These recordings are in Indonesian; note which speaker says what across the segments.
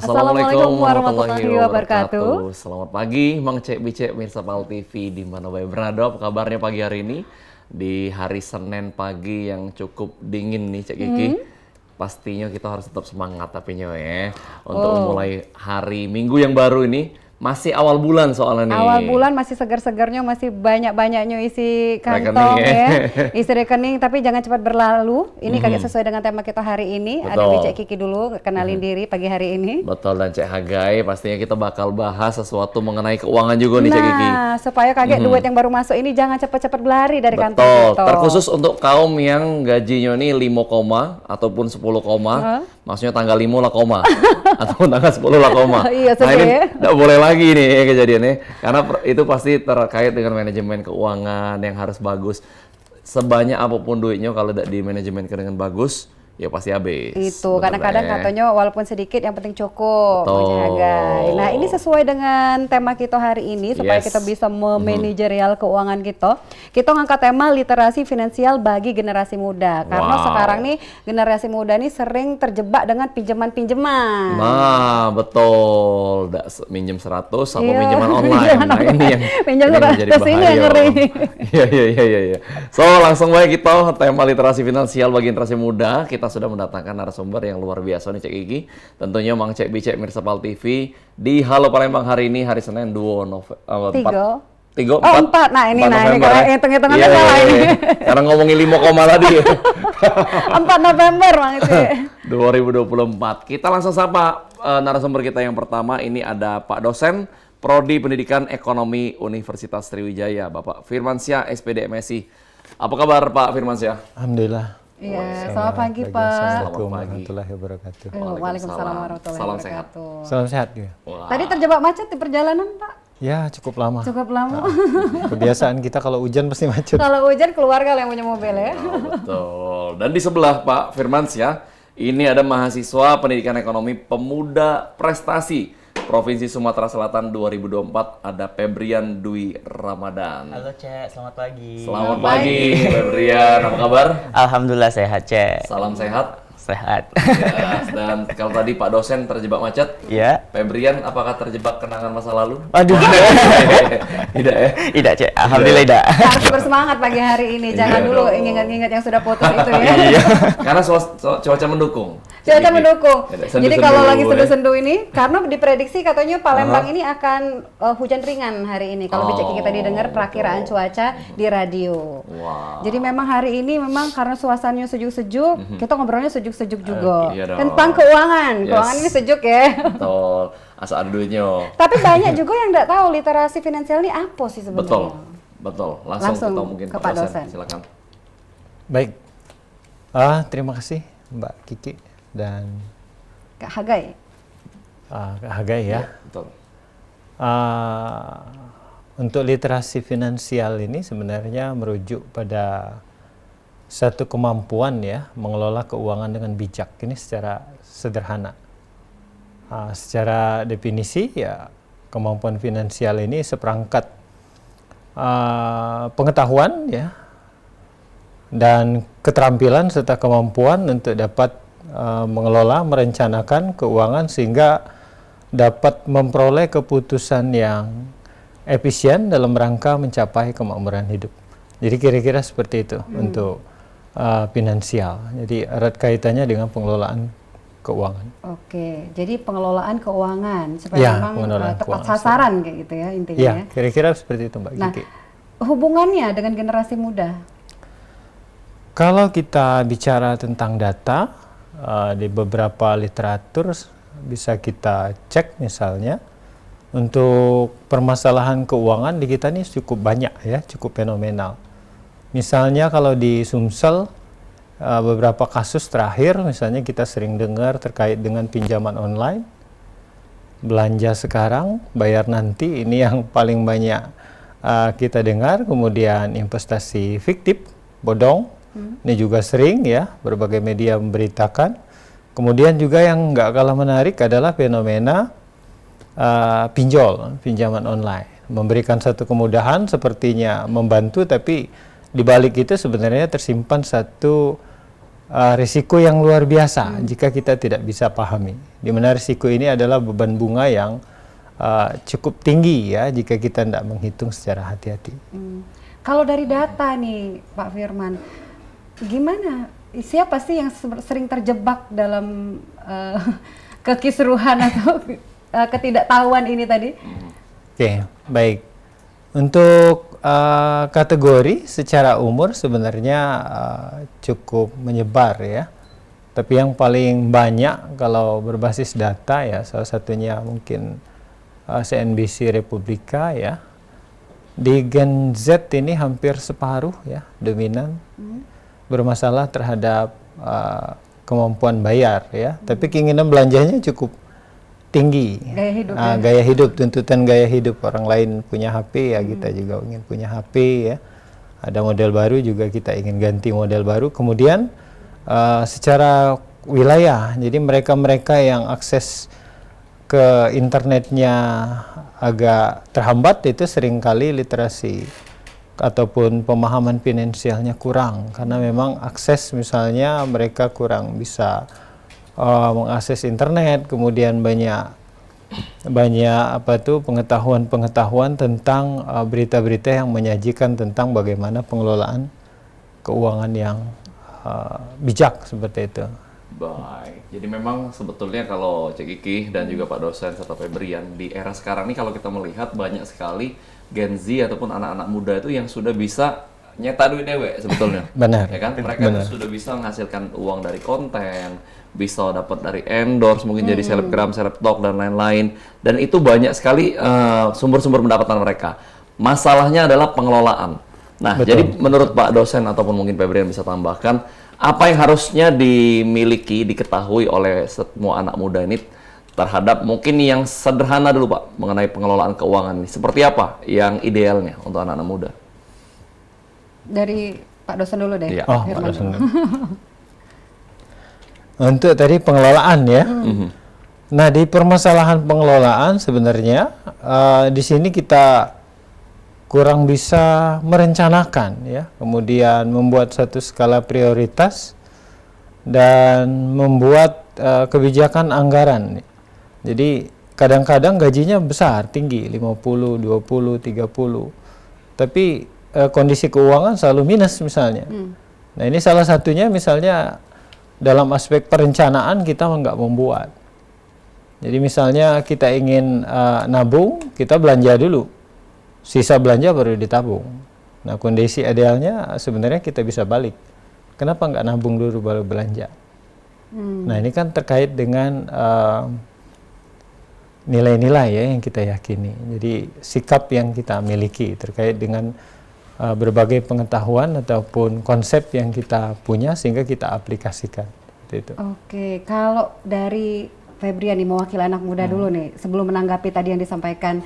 Speaker 1: Assalamualaikum warahmatullahi wabarakatuh. Selamat pagi, Mang Cek Bicek, Mirsa Pal TV di mana Bapak berada. Apa kabarnya pagi hari ini? Di hari Senin pagi yang cukup dingin nih, Cek Kiki. Pastinya kita harus tetap semangat tapi ya untuk memulai hari Minggu yang baru ini. Masih awal bulan soalnya nih.
Speaker 2: Awal bulan masih segar-segarnya, masih banyak-banyaknya isi kantong ya. Isi rekening, tapi jangan cepat berlalu. Ini kaget sesuai dengan tema kita hari ini.
Speaker 1: Betul.
Speaker 2: Ada Cek Kiki dulu, kenalin diri pagi hari ini.
Speaker 1: Betul, dan Cek Hagai, pastinya kita bakal bahas sesuatu mengenai keuangan juga nih Cek Kiki.
Speaker 2: Nah, supaya kaget duit yang baru masuk ini jangan cepat-cepat berlari dari kantong
Speaker 1: Betul,
Speaker 2: kita.
Speaker 1: terkhusus untuk kaum yang gajinya nih 5 ataupun 10 maksudnya tanggal 5 lah koma, ataupun tanggal 10 lah koma.
Speaker 2: Iya,
Speaker 1: nah ini
Speaker 2: ya.
Speaker 1: nggak boleh lagi nih kejadiannya, karena itu pasti terkait dengan manajemen keuangan yang harus bagus. Sebanyak apapun duitnya kalau tidak di manajemen dengan bagus, ya pasti habis.
Speaker 2: Itu kadang-kadang katanya walaupun sedikit yang penting cukup menjaga. Nah, ini sesuai dengan tema kita hari ini supaya kita bisa memanajerial keuangan kita. Kita ngangkat tema literasi finansial bagi generasi muda. Karena sekarang nih generasi muda nih sering terjebak dengan pinjaman-pinjaman.
Speaker 1: Nah, betul. Minjem 100 apa pinjaman online. Nah, ini yang
Speaker 2: pinjam 100 ini yang ngeri.
Speaker 1: Iya. So, langsung baik kita tema literasi finansial bagi generasi muda. Kita sudah mendatangkan narasumber yang luar biasa nih Cek Kiki. Tentunya Mang Cek Bicek Mirsa Pal TV di Halo Palembang hari ini, hari Senin 2 November.
Speaker 2: 4. Nah ini kalau hitung-hitungannya salah ini.
Speaker 1: Karena ngomongin 5 tadi.
Speaker 2: 4 November Mang itu.
Speaker 1: 2024. Kita langsung sapa narasumber kita yang pertama. Ini ada Pak dosen Prodi Pendidikan Ekonomi Universitas Sriwijaya, Bapak Firmansyah SPD MSI. Apa kabar Pak Firmansyah?
Speaker 3: Alhamdulillah.
Speaker 2: Iya, selamat pagi Pak.
Speaker 3: Assalamualaikum warahmatullahi wabarakatuh.
Speaker 2: Waalaikumsalam warahmatullahi wabarakatuh.
Speaker 3: Salam sehat ya.
Speaker 2: Tadi terjebak macet di perjalanan Pak?
Speaker 3: Ya, cukup lama.
Speaker 2: Cukup lama.
Speaker 3: Kebiasaan kita kalau hujan pasti macet.
Speaker 2: Kalau hujan keluarga yang punya mobil ya.
Speaker 1: Betul. Dan di sebelah Pak Firmansyah, ini ada mahasiswa Pendidikan Ekonomi Pemuda Prestasi Provinsi Sumatera Selatan 2024, ada Febrian Dwi Ramadan.
Speaker 4: Halo Cek, selamat pagi.
Speaker 1: Selamat pagi Febrian, apa kabar?
Speaker 4: Alhamdulillah sehat Cek.
Speaker 1: Salam sehat.
Speaker 4: Sehat.
Speaker 1: Yes, dan kalau tadi Pak dosen terjebak macet,
Speaker 4: Iya.
Speaker 1: Febrian apakah terjebak kenangan masa lalu?
Speaker 4: Waduh.
Speaker 1: Tidak ya?
Speaker 4: Tidak Cek, alhamdulillah tidak.
Speaker 2: Harus bersemangat pagi hari ini, jangan dulu ingat-ingat yang sudah putus itu ya.
Speaker 1: Iya, karena cuaca mendukung.
Speaker 2: Cuaca mendukung. Jadi kalau lagi sendu-sendu
Speaker 1: ya.
Speaker 2: ini, karena diprediksi katanya Palembang ini akan hujan ringan hari ini. Kalau Bicek kita didengar perakiraan cuaca di radio.
Speaker 1: Wow.
Speaker 2: Jadi memang hari ini memang karena suasananya sejuk-sejuk, kita ngobrolnya sejuk-sejuk juga.
Speaker 1: Iya dong.
Speaker 2: Tentang keuangan. Keuangan ini sejuk ya.
Speaker 1: Betul, asal ada duitnya.
Speaker 2: Tapi banyak juga yang nggak tahu literasi finansial ini apa sih sebenarnya.
Speaker 1: Betul. Langsung kita mungkin
Speaker 2: ke Pak dosen.
Speaker 1: Silakan.
Speaker 3: Baik. Terima kasih Mbak Kiki dan
Speaker 2: Kak Hagai.
Speaker 3: Kak Hagai ya.
Speaker 1: Betul.
Speaker 3: Untuk literasi finansial ini sebenarnya merujuk pada satu kemampuan ya mengelola keuangan dengan bijak. Ini secara sederhana. Secara definisi ya kemampuan finansial ini seperangkat pengetahuan ya dan keterampilan serta kemampuan untuk dapat mengelola, merencanakan keuangan sehingga dapat memperoleh keputusan yang efisien dalam rangka mencapai kemakmuran hidup. Jadi kira-kira seperti itu untuk finansial. Jadi erat kaitannya dengan pengelolaan keuangan.
Speaker 2: Oke, jadi pengelolaan keuangan supaya memang tepat sasaran kayak gitu ya intinya.
Speaker 3: Ya, kira-kira seperti itu Mbak Kiki.
Speaker 2: Hubungannya dengan generasi muda?
Speaker 3: Kalau kita bicara tentang data, di beberapa literatur bisa kita cek misalnya untuk permasalahan keuangan di kita ini cukup banyak ya, cukup fenomenal. Misalnya kalau di Sumsel beberapa kasus terakhir misalnya kita sering dengar terkait dengan pinjaman online, belanja sekarang, bayar nanti, ini yang paling banyak kita dengar. Kemudian investasi fiktif, bodong, ini juga sering ya berbagai media memberitakan. Kemudian juga yang nggak kalah menarik adalah fenomena pinjaman online, memberikan satu kemudahan sepertinya membantu, tapi di balik itu sebenarnya tersimpan satu risiko yang luar biasa jika kita tidak bisa pahami. Di mana risiko ini adalah beban bunga yang cukup tinggi ya jika kita tidak menghitung secara hati-hati.
Speaker 2: Kalau dari data nih Pak Firman, gimana? Siapa sih yang sering terjebak dalam kekisruhan atau ketidaktahuan ini tadi?
Speaker 3: Oke, baik. Untuk kategori secara umur sebenarnya cukup menyebar ya. Tapi yang paling banyak kalau berbasis data ya salah satunya mungkin CNBC Republika ya. Di Gen Z ini hampir separuh ya dominan bermasalah terhadap kemampuan bayar ya. Tapi keinginan belanjanya cukup tinggi.
Speaker 2: Gaya hidup.
Speaker 3: Gaya hidup, tuntutan gaya hidup. Orang lain punya HP ya kita juga ingin punya HP ya. Ada model baru juga kita ingin ganti model baru. Kemudian secara wilayah, jadi mereka-mereka yang akses ke internetnya agak terhambat itu seringkali literasi ataupun pemahaman finansialnya kurang karena memang akses misalnya mereka kurang bisa mengakses internet, kemudian banyak pengetahuan tentang berita-berita yang menyajikan tentang bagaimana pengelolaan keuangan yang bijak seperti itu.
Speaker 1: Baik, jadi memang sebetulnya kalau Cek Iki dan juga Pak dosen serta Febrian di era sekarang ini kalau kita melihat banyak sekali Gen Z ataupun anak-anak muda itu yang sudah bisa nyetak duit dewe sebetulnya.
Speaker 3: Benar.
Speaker 1: Ya kan? Mereka itu sudah bisa menghasilkan uang dari konten, bisa dapat dari endorse, mungkin jadi selebgram, selebtalk dan lain-lain. Dan itu banyak sekali sumber-sumber pendapatan mereka. Masalahnya adalah pengelolaan. Nah, jadi menurut Pak dosen ataupun mungkin Febrian bisa tambahkan, apa yang harusnya dimiliki, diketahui oleh semua anak muda ini terhadap mungkin yang sederhana dulu Pak mengenai pengelolaan keuangan ini. Seperti apa yang idealnya untuk anak-anak muda?
Speaker 2: Dari Pak dosen dulu deh.
Speaker 1: Iya.
Speaker 3: Pak dosen dulu. Untuk tadi pengelolaan ya. Nah, di permasalahan pengelolaan sebenarnya di sini kita kurang bisa merencanakan ya, kemudian membuat satu skala prioritas dan membuat kebijakan anggaran. Jadi kadang-kadang gajinya besar, tinggi, 50, 20, 30. Tapi kondisi keuangan selalu minus misalnya. Nah, ini salah satunya misalnya dalam aspek perencanaan kita nggak membuat. Jadi misalnya kita ingin nabung, kita belanja dulu. Sisa belanja baru ditabung. Nah, kondisi idealnya sebenarnya kita bisa balik. Kenapa nggak nabung dulu baru belanja? Nah, ini kan terkait dengan nilai-nilai ya yang kita yakini. Jadi sikap yang kita miliki terkait dengan berbagai pengetahuan ataupun konsep yang kita punya sehingga kita aplikasikan. Itu.
Speaker 2: Oke, kalau dari Febrian nih mewakili anak muda dulu nih sebelum menanggapi tadi yang disampaikan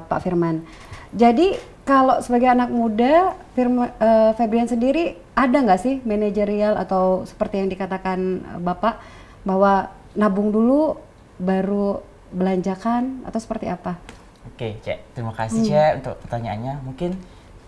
Speaker 2: Pak Firman. Jadi kalau sebagai anak muda, Febrian sendiri ada nggak sih manajerial atau seperti yang dikatakan Bapak bahwa nabung dulu baru belanjakan atau seperti apa?
Speaker 4: Oke, Cek. Terima kasih, Cek, untuk pertanyaannya. Mungkin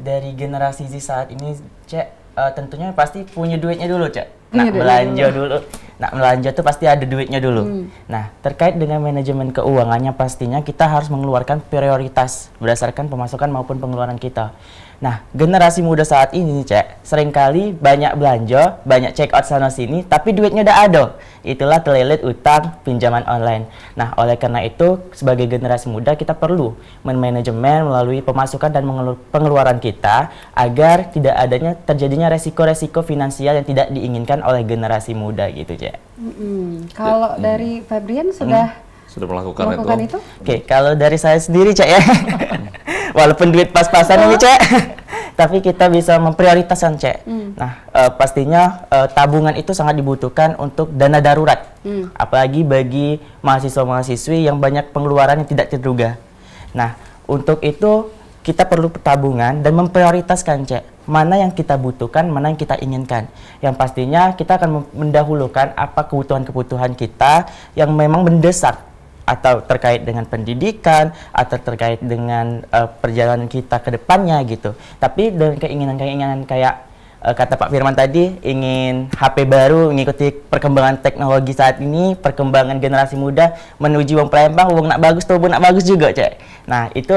Speaker 4: dari generasi Z saat ini, Cek, tentunya pasti punya duitnya dulu, Cek. Nak belanja dulu. Nak belanja tuh pasti ada duitnya dulu. Nah, terkait dengan manajemen keuangannya pastinya kita harus mengeluarkan prioritas berdasarkan pemasukan maupun pengeluaran kita. Nah, generasi muda saat ini, Cek, seringkali banyak belanja, banyak check out sana sini, tapi duitnya udah ada. Itulah terlilit utang, pinjaman online. Nah, oleh karena itu, sebagai generasi muda kita perlu memanajemen melalui pemasukan dan pengeluaran kita agar tidak adanya terjadinya resiko-resiko finansial yang tidak diinginkan oleh generasi muda gitu, Cek.
Speaker 2: Kalau dari Febrian sudah
Speaker 1: melakukan
Speaker 2: itu?
Speaker 4: Oke, kalau dari saya sendiri, Cek ya. Walaupun duit pas-pasan ini, Cek, tapi kita bisa memprioritaskan, Cek. Nah, pastinya tabungan itu sangat dibutuhkan untuk dana darurat. Apalagi bagi mahasiswa-mahasiswi yang banyak pengeluaran yang tidak terduga. Nah, untuk itu kita perlu tabungan dan memprioritaskan, Cek. Mana yang kita butuhkan, mana yang kita inginkan. Yang pastinya kita akan mendahulukan apa kebutuhan-kebutuhan kita yang memang mendesak, atau terkait dengan pendidikan, atau terkait dengan perjalanan kita ke depannya gitu. Tapi dengan keinginan-keinginan kayak kata Pak Firman tadi, ingin HP baru, mengikuti perkembangan teknologi saat ini, perkembangan generasi muda menuju Wong Palembang, wong nak bagus tuh, wong nak bagus juga, Cek. Nah, itu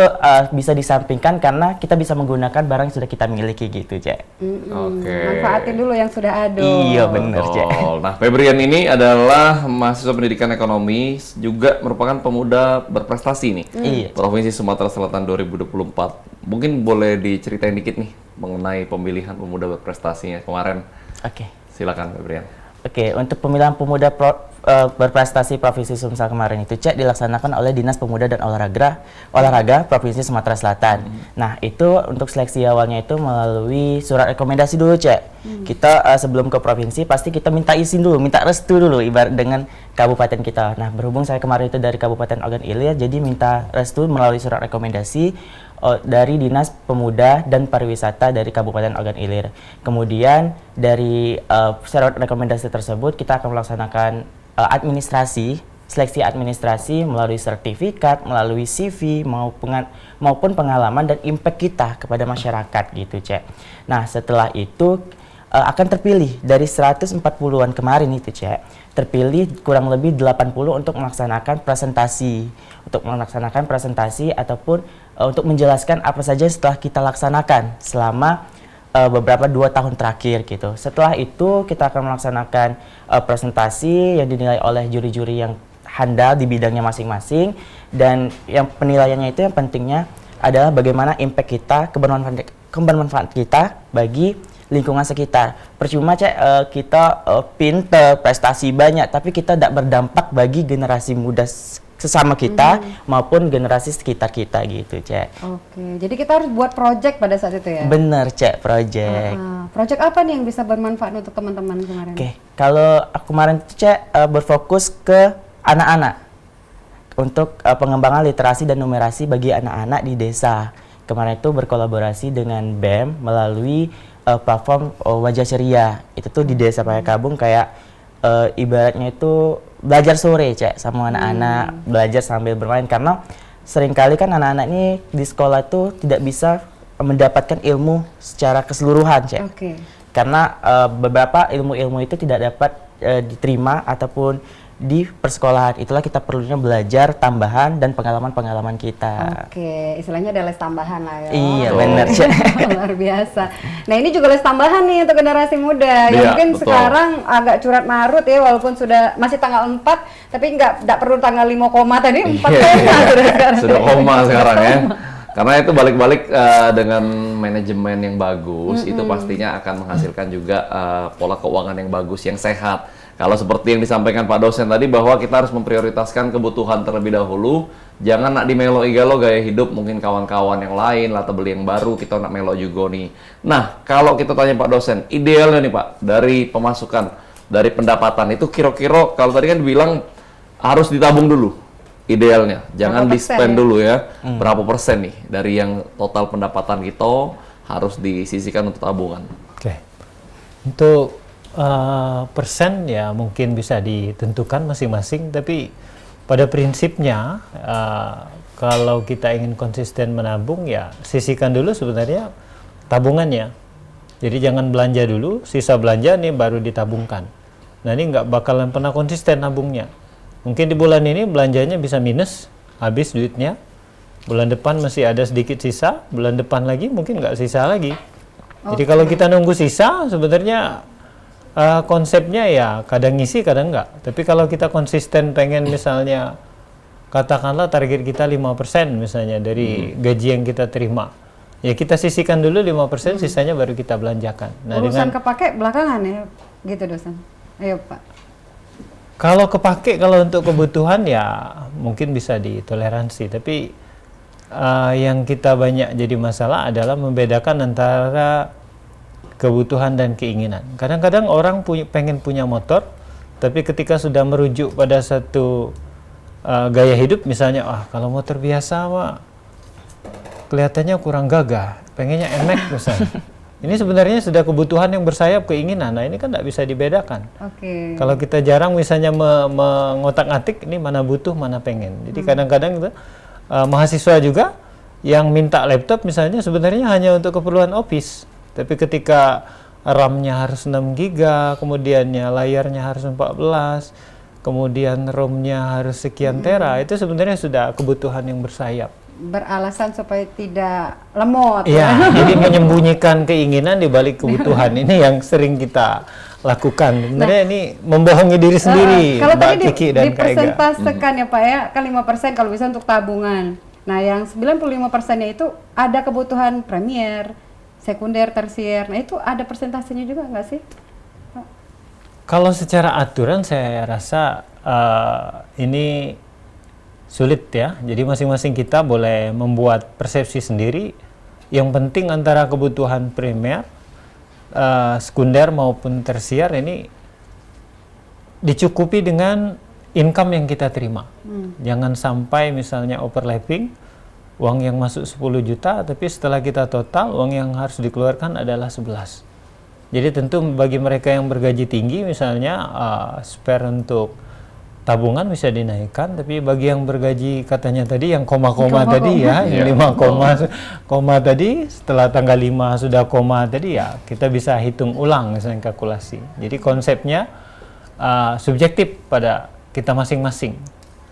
Speaker 4: bisa disampingkan karena kita bisa menggunakan barang yang sudah kita miliki gitu, Cek.
Speaker 1: Oke.
Speaker 2: Manfaatin dulu yang sudah ada.
Speaker 4: Iya, bener, Cek.
Speaker 1: Betul. Nah, Febrian ini adalah mahasiswa pendidikan ekonomi, juga merupakan pemuda berprestasi nih.
Speaker 4: Iya.
Speaker 1: Provinsi Sumatera Selatan 2024. Mungkin boleh diceritain dikit nih mengenai pemilihan pemuda berprestasinya kemarin.
Speaker 4: Oke.
Speaker 1: Silakan, Febrian.
Speaker 4: Oke, untuk pemilihan pemuda berprestasi Provinsi Sumsel kemarin itu, Cek, dilaksanakan oleh Dinas Pemuda dan Olahraga Provinsi Sumatera Selatan. Nah, itu untuk seleksi awalnya itu melalui surat rekomendasi dulu, Cek. Kita sebelum ke provinsi pasti kita minta izin dulu, minta restu dulu ibarat dengan kabupaten kita. Nah, berhubung saya kemarin itu dari Kabupaten Ogan Ilir, jadi minta restu melalui surat rekomendasi dari Dinas Pemuda dan Pariwisata dari Kabupaten Ogan Ilir. Kemudian dari surat rekomendasi tersebut kita akan melaksanakan seleksi administrasi melalui sertifikat, melalui CV maupun pengalaman dan impact kita kepada masyarakat gitu, Cek. Nah, setelah itu akan terpilih dari 140-an kemarin itu, Cek. Terpilih kurang lebih 80 untuk melaksanakan presentasi ataupun untuk menjelaskan apa saja setelah kita laksanakan selama beberapa 2 tahun terakhir gitu. Setelah itu kita akan melaksanakan presentasi yang dinilai oleh juri-juri yang handal di bidangnya masing-masing, dan yang penilaiannya itu yang pentingnya adalah bagaimana impact kita, kebermanfaat kita bagi lingkungan sekitar. Percuma, Cek, kita pinter, prestasi banyak, tapi kita tidak berdampak bagi generasi muda sesama kita maupun generasi sekitar kita gitu, Cek.
Speaker 2: Oke, jadi kita harus buat project pada saat itu ya?
Speaker 4: Bener, Cek, project.
Speaker 2: Project apa nih yang bisa bermanfaat untuk teman-teman kemarin?
Speaker 4: Oke, kalau aku kemarin tuh, Cek, berfokus ke anak-anak untuk pengembangan literasi dan numerasi bagi anak-anak di desa. Kemarin itu berkolaborasi dengan BEM melalui platform Wajah Ceria. Itu tuh di Desa Payakabung kayak ibaratnya itu belajar sore, Cek, sama anak-anak, belajar sambil bermain, karena seringkali kan anak-anak ini di sekolah tuh tidak bisa mendapatkan ilmu secara keseluruhan, Cek. Karena beberapa ilmu-ilmu itu tidak dapat diterima ataupun di persekolahan. Itulah kita perlunya belajar tambahan dan pengalaman-pengalaman kita.
Speaker 2: Oke, istilahnya ada les tambahan lah ya.
Speaker 4: Iya, benar.
Speaker 2: Luar biasa. Nah, ini juga les tambahan nih untuk generasi muda.
Speaker 1: Iya,
Speaker 2: Mungkin
Speaker 1: betul.
Speaker 2: sekarang agak curat marut ya, walaupun sudah masih tanggal 4, tapi nggak perlu tanggal 5 koma tadi, 4 koma sudah sekarang.
Speaker 1: Sudah koma sekarang ya. Karena itu balik-balik dengan manajemen yang bagus, itu pastinya akan menghasilkan juga pola keuangan yang bagus, yang sehat. Kalau seperti yang disampaikan Pak dosen tadi, bahwa kita harus memprioritaskan kebutuhan terlebih dahulu, jangan nak dimelo igalo gaya hidup mungkin kawan-kawan yang lain, lah beli yang baru, kita nak melo juga nih. Nah, kalau kita tanya Pak dosen, idealnya nih Pak, dari pemasukan, dari pendapatan, itu kira-kira kalau tadi kan dibilang harus ditabung dulu, idealnya. Jangan di-spend dulu ya. Berapa persen nih dari yang total pendapatan kita harus disisihkan untuk tabungan?
Speaker 3: Oke. Untuk persen ya mungkin bisa ditentukan masing-masing, tapi pada prinsipnya kalau kita ingin konsisten menabung ya sisihkan dulu sebenarnya tabungannya. Jadi jangan belanja dulu, sisa belanja nih baru ditabungkan. Nah, ini nggak bakalan pernah konsisten nabungnya. Mungkin di bulan ini belanjanya bisa minus, habis duitnya. Bulan depan masih ada sedikit sisa, bulan depan lagi mungkin nggak sisa lagi. Jadi kalau kita nunggu sisa sebenarnya konsepnya ya kadang ngisi kadang enggak. Tapi kalau kita konsisten pengen misalnya katakanlah target kita 5% misalnya dari gaji yang kita terima, ya kita sisihkan dulu 5%, sisanya baru kita belanjakan. Nah,
Speaker 2: urusan kepake belakangan ya gitu dosen. Ayo Pak.
Speaker 3: Kalau kepake, kalau untuk kebutuhan ya mungkin bisa ditoleransi, tapi yang kita banyak jadi masalah adalah membedakan antara kebutuhan dan keinginan. Kadang-kadang orang pengen punya motor, tapi ketika sudah merujuk pada satu gaya hidup, misalnya, kalau motor biasa mah kelihatannya kurang gagah, pengennya NMAX misalnya. Ini sebenarnya sudah kebutuhan yang bersayap keinginan. Nah, ini kan tidak bisa dibedakan. Kalau kita jarang misalnya mengotak-atik, ini mana butuh, mana pengen. Jadi kadang-kadang itu mahasiswa juga yang minta laptop misalnya sebenarnya hanya untuk keperluan office. Tapi ketika RAM-nya harus 6 GB, kemudiannya layarnya harus 14, kemudian ROM-nya harus sekian tera. Itu sebenarnya sudah kebutuhan yang bersayap.
Speaker 2: Beralasan supaya tidak lemot.
Speaker 3: Iya, jadi menyembunyikan keinginan di balik kebutuhan ini yang sering kita lakukan. Sebenarnya ini membohongi diri sendiri,
Speaker 2: Kalau
Speaker 3: Mbak
Speaker 2: tadi
Speaker 3: Kiki dan Kak Ega.
Speaker 2: dipersentasekan ya Pak ya, kan 5% kalau bisa untuk tabungan. Nah yang 95%-nya itu ada kebutuhan premier, sekunder, tersier. Nah itu ada persentasenya juga nggak sih?
Speaker 3: Kalau secara aturan saya rasa ini sulit ya. Jadi masing-masing kita boleh membuat persepsi sendiri. Yang penting antara kebutuhan primer, sekunder maupun tersier ini dicukupi dengan income yang kita terima. Jangan sampai misalnya overlapping, uang yang masuk 10 juta, tapi setelah kita total, uang yang harus dikeluarkan adalah 11. Jadi tentu bagi mereka yang bergaji tinggi misalnya, spare untuk tabungan bisa dinaikkan, tapi bagi yang bergaji katanya tadi yang koma-koma tadi ya, yang 5 koma tadi, setelah tanggal 5 sudah koma tadi ya, kita bisa hitung ulang misalnya kalkulasi. Jadi konsepnya subjektif pada kita masing-masing.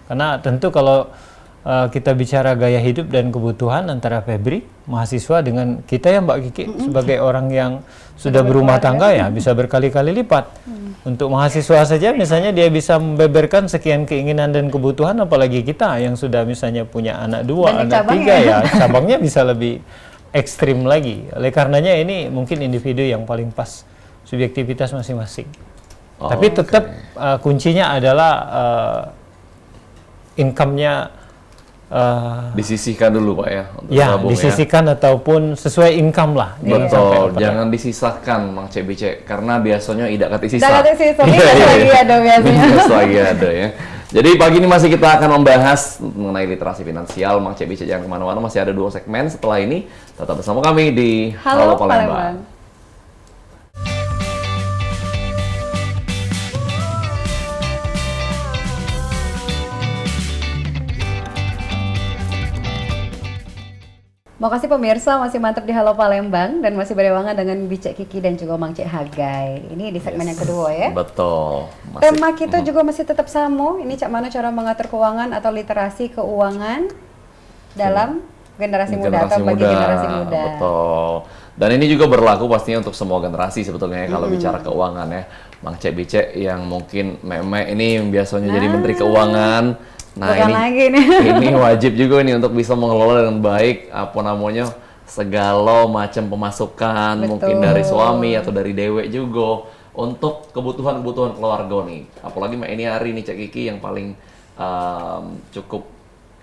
Speaker 3: Karena tentu kalau kita bicara gaya hidup dan kebutuhan antara Febri, mahasiswa, dengan kita ya Mbak Kiki sebagai orang yang sudah berumah tangga ya bisa berkali-kali lipat. Untuk mahasiswa saja misalnya dia bisa membeberkan sekian keinginan dan kebutuhan, apalagi kita yang sudah misalnya punya anak 2, anak 3 ya, cabangnya bisa lebih ekstrim lagi. Oleh karenanya ini mungkin individu yang paling pas subjektivitas masing-masing. Tapi tetap kuncinya adalah income-nya
Speaker 1: disisihkan dulu Pak ya, untuk
Speaker 3: ya
Speaker 1: tabung,
Speaker 3: disisihkan ataupun sesuai income lah.
Speaker 1: Betul, jangan disisahkan Mang Cek karena biasanya tidak kati sisa.
Speaker 2: Tidak kati sisa, minus lagi ada biasanya.
Speaker 1: Minus lagi ada ya. Jadi pagi ini masih kita akan membahas mengenai literasi finansial. Mang Cek jangan kemana-mana, masih ada 2 segmen setelah ini. Tetap bersama kami di Halo Palembang.
Speaker 2: Makasih pemirsa, masih mantap di Halo Palembang dan masih berewangan dengan Bicek Kiki dan juga Mang Cek Hagai. Ini di segmen yang kedua ya.
Speaker 1: Betul.
Speaker 2: Tema kita juga masih tetap sama. Ini cak mana cara mengatur keuangan atau literasi keuangan dalam generasi muda atau bagi generasi muda.
Speaker 1: Betul. Dan ini juga berlaku pastinya untuk semua generasi sebetulnya ya, kalau bicara keuangan ya. Mang Cek Bicek yang mungkin meme ini yang biasanya jadi Menteri Keuangan. Nah ini wajib juga nih untuk bisa mengelola dengan baik apa namanya segala macam pemasukan. Betul. Mungkin dari suami atau dari dewek juga untuk kebutuhan keluarga nih. Apalagi ini hari ini Cek Kiki yang paling cukup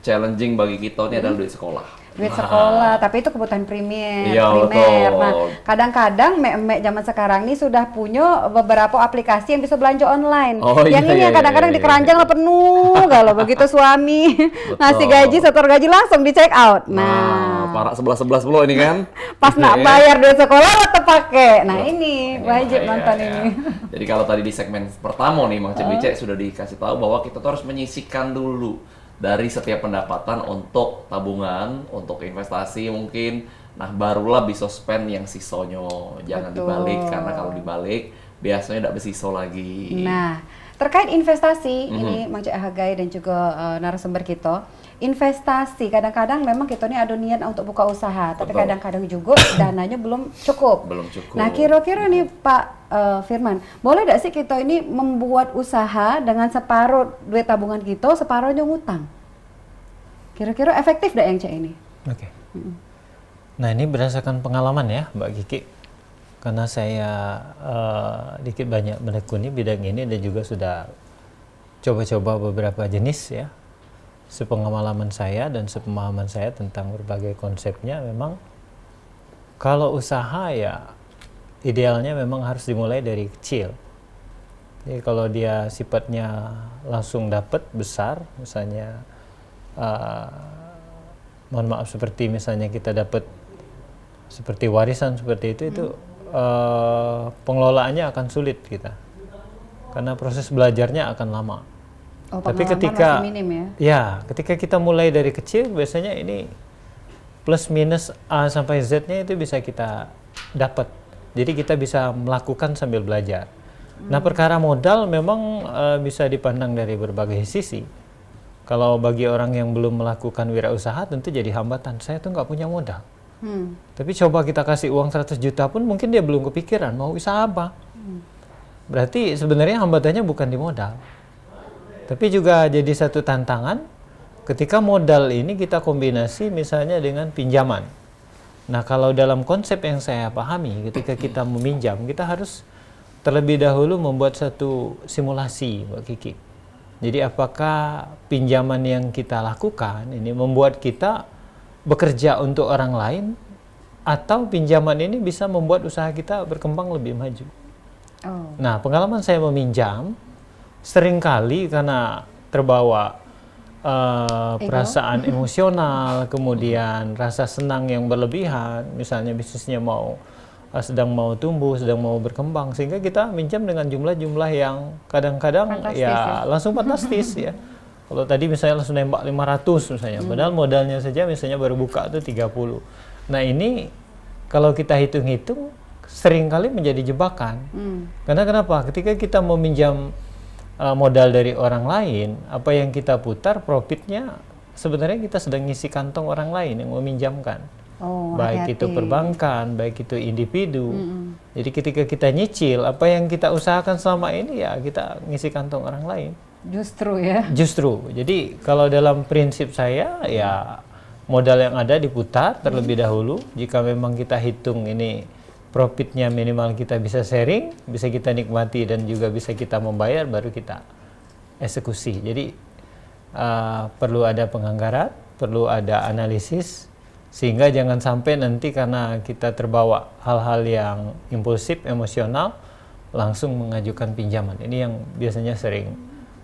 Speaker 1: challenging bagi kita ini adalah duit sekolah.
Speaker 2: Duit sekolah, tapi itu kebutuhan primer.
Speaker 1: Iya,
Speaker 2: primer. Nah, kadang-kadang mek-mek zaman sekarang ini sudah punya beberapa aplikasi yang bisa belanja online. Yang ini kadang-kadang di keranjang lah penuh, kalau begitu suami ngasih gaji, setor gaji langsung di check out. Nah,
Speaker 1: para 11 puluh ini kan.
Speaker 2: Pas nak bayar duit sekolah tetap pakai. Nah, ini wajib nonton ini.
Speaker 1: Jadi kalau tadi di segmen pertama nih Mang Cek Bicek sudah dikasih tahu bahwa kita tuh harus menyisihkan dulu dari setiap pendapatan untuk tabungan, untuk investasi mungkin. Nah, barulah bisa spend yang sisonyo. Jangan dibalik, karena kalau dibalik biasanya tidak bersiso lagi.
Speaker 2: Nah, terkait investasi, ini Mang Cek Hagai dan juga narasumber kita, investasi kadang-kadang memang kita ini ada niat untuk buka usaha, tapi kadang-kadang juga dananya belum cukup. Nah, kira-kira nih Pak Firman, boleh tidak sih kita ini membuat usaha dengan separuh duit tabungan kita, separuhnya ngutang? Kira-kira efektif tidak yang Cek ini?
Speaker 3: Oke. Nah, ini berdasarkan pengalaman ya Mbak Kiki, karena saya dikit banyak menekuni bidang ini dan juga sudah coba-coba beberapa jenis ya. Sepengalaman saya dan sepemahaman saya tentang berbagai konsepnya, memang kalau usaha ya idealnya memang harus dimulai dari kecil. Jadi kalau dia sifatnya langsung dapat besar, misalnya mohon maaf seperti misalnya kita dapat seperti warisan seperti itu pengelolaannya akan sulit kita, karena proses belajarnya akan lama. Tapi ketika minim ya, ketika kita mulai dari kecil, biasanya ini plus minus A sampai Z-nya itu bisa kita dapat Jadi kita bisa melakukan sambil belajar. Nah, perkara modal memang bisa dipandang dari berbagai sisi. Kalau bagi orang yang belum melakukan wirausaha tentu jadi hambatan. Saya tuh nggak punya modal. Tapi coba kita kasih uang 100 juta pun mungkin dia belum kepikiran mau usaha apa. Berarti sebenarnya hambatannya bukan di modal. Tapi juga jadi satu tantangan ketika modal ini kita kombinasi misalnya dengan pinjaman. Nah, kalau dalam konsep yang saya pahami, ketika kita meminjam, kita harus terlebih dahulu membuat satu simulasi, Mbak Kiki. Jadi apakah pinjaman yang kita lakukan ini membuat kita bekerja untuk orang lain, atau pinjaman ini bisa membuat usaha kita berkembang lebih maju. Nah, pengalaman saya meminjam, seringkali karena terbawa perasaan emosional, kemudian rasa senang yang berlebihan, misalnya bisnisnya sedang mau tumbuh, sedang mau berkembang, sehingga kita minjam dengan jumlah-jumlah yang kadang-kadang langsung fantastis ya. Kalau tadi misalnya langsung nembak 500 misalnya, padahal modalnya saja misalnya baru buka itu 30. Nah, ini kalau kita hitung-hitung seringkali menjadi jebakan. Karena kenapa? Ketika kita meminjam modal dari orang lain, apa yang kita putar profitnya sebenarnya kita sedang ngisi kantong orang lain yang meminjamkan. Baik itu perbankan, baik itu individu. Jadi ketika kita nyicil, apa yang kita usahakan selama ini ya kita ngisi kantong orang lain.
Speaker 2: Justru ya.
Speaker 3: Justru. Jadi kalau dalam prinsip saya ya modal yang ada diputar terlebih dahulu. Jika memang kita hitung ini profitnya minimal kita bisa sharing, bisa kita nikmati dan juga bisa kita membayar, baru kita eksekusi. Jadi perlu ada penganggaran, perlu ada analisis, sehingga jangan sampai nanti karena kita terbawa hal-hal yang impulsif, emosional, langsung mengajukan pinjaman. Ini yang biasanya sering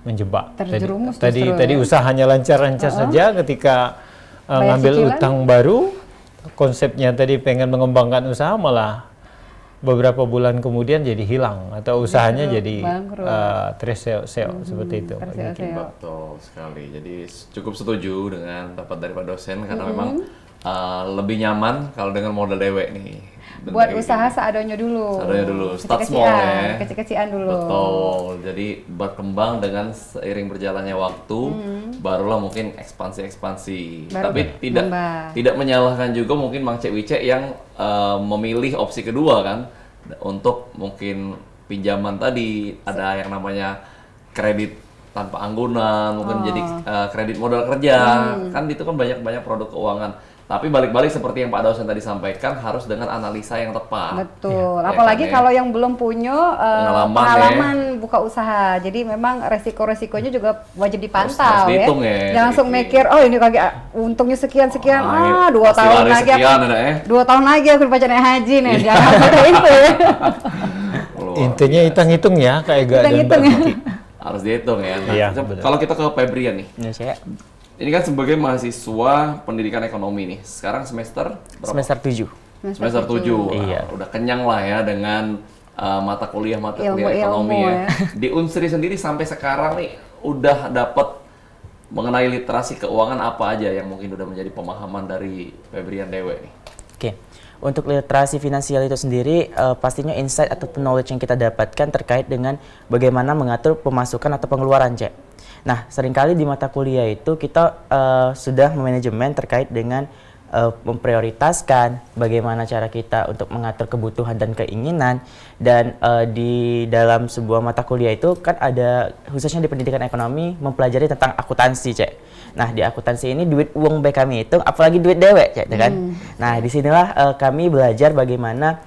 Speaker 3: menjebak.
Speaker 2: Terjerumus
Speaker 3: Tadi usahanya lancar-lancar saja, ketika ngambil utang baru, konsepnya tadi pengen mengembangkan usaha, malah beberapa bulan kemudian jadi hilang atau usahanya jadi terseo-seo seperti itu.
Speaker 1: Betul sekali. Jadi cukup setuju dengan pendapat dari Pak dosen karena memang lebih nyaman kalau dengan modal dewek nih.
Speaker 2: Buat usaha seadanya dulu.
Speaker 1: Seadanya dulu. Start small ya.
Speaker 2: Kecil-kecilan dulu.
Speaker 1: Betul. Jadi berkembang dengan seiring berjalannya waktu, barulah mungkin ekspansi. Tapi tidak menyalahkan juga mungkin Mang Cek Wicek yang memilih opsi kedua kan, untuk mungkin pinjaman tadi ada yang namanya kredit tanpa anggunan, mungkin jadi kredit modal kerja, kan itu kan banyak produk keuangan. Tapi balik-balik seperti yang Pak dosen tadi sampaikan, harus dengan analisa yang tepat.
Speaker 2: Betul. Apalagi kalau yang belum punya pengalaman buka usaha. Jadi memang resiko-resikonya juga wajib dipantau harus dihitung, ya. Jangan langsung mikir, oh ini kagak untungnya sekian-sekian, 2 tahun lagi
Speaker 1: sekian,
Speaker 2: 2 tahun lagi aku dibaca naik haji nih. Jangan seperti itu ya.
Speaker 3: Intinya hitung-hitung ya, kayak gak ada
Speaker 1: harus dihitung ya. Nah, kalau kita ke Febrian nih. Ini kan sebagai mahasiswa pendidikan ekonomi nih. Sekarang semester berapa?
Speaker 4: Semester 7.
Speaker 1: Semester 7. Iya. Udah kenyang lah ya dengan mata kuliah ekonomi ya. Di Unsri sendiri sampai sekarang nih udah dapat mengenai literasi keuangan apa aja yang mungkin udah menjadi pemahaman dari Febrian Dewe nih.
Speaker 4: Oke. Untuk literasi finansial itu sendiri, pastinya insight atau knowledge yang kita dapatkan terkait dengan bagaimana mengatur pemasukan atau pengeluaran, Cek. Nah, seringkali di mata kuliah itu kita sudah memanajemen terkait dengan memprioritaskan bagaimana cara kita untuk mengatur kebutuhan dan keinginan, dan di dalam sebuah mata kuliah itu kan ada, khususnya di pendidikan ekonomi, mempelajari tentang akuntansi, Cek. Nah, di akuntansi ini duit uang baik kami hitung, apalagi duit dewek, Cek, kan? Nah, disinilah kami belajar bagaimana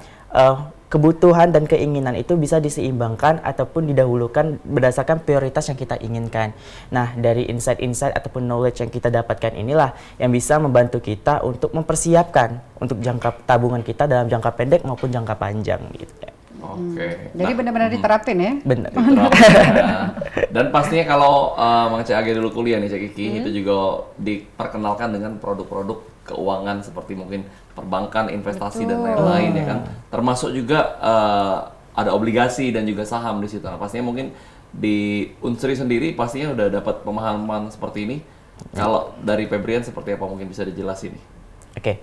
Speaker 4: kebutuhan dan keinginan itu bisa diseimbangkan ataupun didahulukan berdasarkan prioritas yang kita inginkan. Nah, dari insight-insight ataupun knowledge yang kita dapatkan inilah yang bisa membantu kita untuk mempersiapkan untuk jangka tabungan kita dalam jangka pendek maupun jangka panjang gitu ya.
Speaker 1: Oke.
Speaker 2: Jadi benar-benar diterapin ya?
Speaker 4: Benar.
Speaker 1: Ya. Dan pastinya kalau Mang Cek Age dulu kuliah nih Cek Kiki, itu juga diperkenalkan dengan produk-produk keuangan seperti mungkin perbankan, investasi dan lain-lain ya kan. Termasuk juga ada obligasi dan juga saham di situ. Nah, pastinya mungkin di Unsri sendiri pastinya udah dapat pemahaman seperti ini. Kalau dari Febrian seperti apa mungkin bisa dijelasin nih?
Speaker 4: Oke.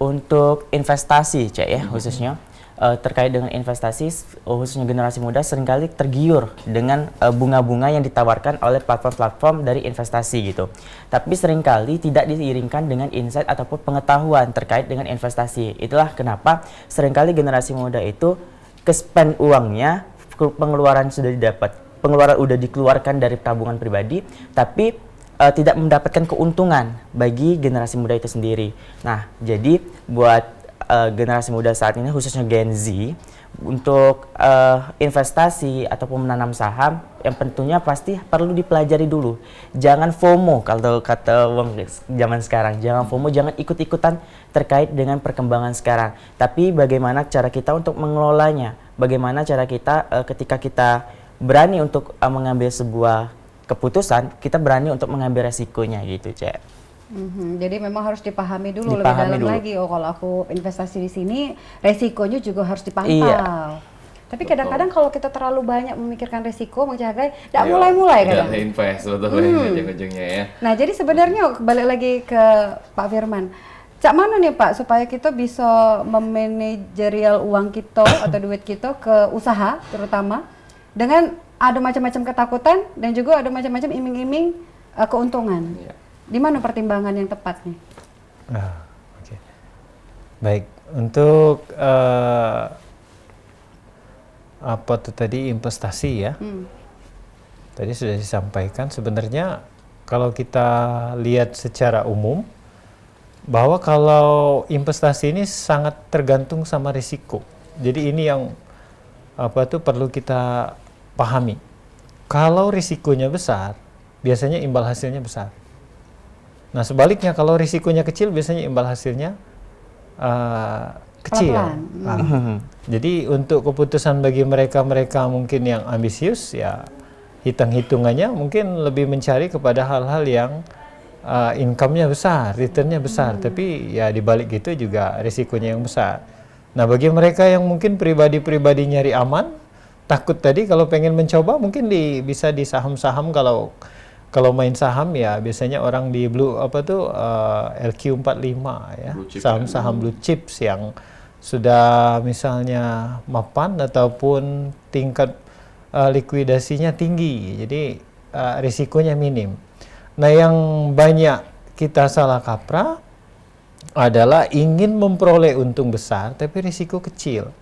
Speaker 4: Untuk investasi, Cek ya, khususnya terkait dengan investasi, khususnya generasi muda seringkali tergiur dengan bunga-bunga yang ditawarkan oleh platform-platform dari investasi gitu. Tapi seringkali tidak diiringkan dengan insight ataupun pengetahuan terkait dengan investasi. Itulah kenapa seringkali generasi muda itu ke-spend uangnya, pengeluaran sudah didapat, pengeluaran udah dikeluarkan dari tabungan pribadi, tapi tidak mendapatkan keuntungan bagi generasi muda itu sendiri. Nah, jadi buat generasi muda saat ini khususnya Gen Z untuk investasi ataupun menanam saham yang tentunya pasti perlu dipelajari dulu. Jangan FOMO kalau kata wong zaman sekarang. Jangan FOMO, jangan ikut-ikutan terkait dengan perkembangan sekarang. Tapi bagaimana cara kita untuk mengelolanya? Bagaimana cara kita ketika kita berani untuk mengambil sebuah keputusan, kita berani untuk mengambil resikonya gitu, Cek.
Speaker 2: Jadi memang harus dipahami dulu lebih dalam lagi. Oh, kalau aku investasi di sini, resikonya juga harus dipantau. Iya. Tapi kadang-kadang kalau kita terlalu banyak memikirkan resiko, Bang Cahagai, tidak mulai-mulai kadang.
Speaker 1: Tidak invest, betul ujung-ujungnya ya.
Speaker 2: Nah, jadi sebenarnya balik lagi ke Pak Firman. Cak mana nih Pak, supaya kita bisa memanajerial uang kita atau duit kita ke usaha terutama, dengan ada macam-macam ketakutan dan juga ada macam-macam iming-iming keuntungan. Iya. Di mana pertimbangan yang tepat nih?
Speaker 3: Oke. Baik, untuk apa tuh tadi investasi ya? Tadi sudah disampaikan sebenarnya kalau kita lihat secara umum bahwa kalau investasi ini sangat tergantung sama risiko. Jadi ini yang apa tuh perlu kita pahami. Kalau risikonya besar, biasanya imbal hasilnya besar. Nah sebaliknya kalau risikonya kecil biasanya imbal hasilnya kecil. Jadi untuk keputusan bagi mereka-mereka mungkin yang ambisius ya hitung-hitungannya mungkin lebih mencari kepada hal-hal yang income-nya besar, return-nya besar. Tapi ya dibalik itu juga risikonya yang besar. Nah bagi mereka yang mungkin pribadi-pribadi nyari aman, takut tadi kalau pengen mencoba mungkin bisa di saham-saham. Kalau main saham ya biasanya orang di LQ45 ya, saham-saham blue chips yang sudah misalnya mapan ataupun tingkat likuidasinya tinggi, jadi risikonya minim. Nah yang banyak kita salah kaprah adalah ingin memperoleh untung besar tapi risiko kecil.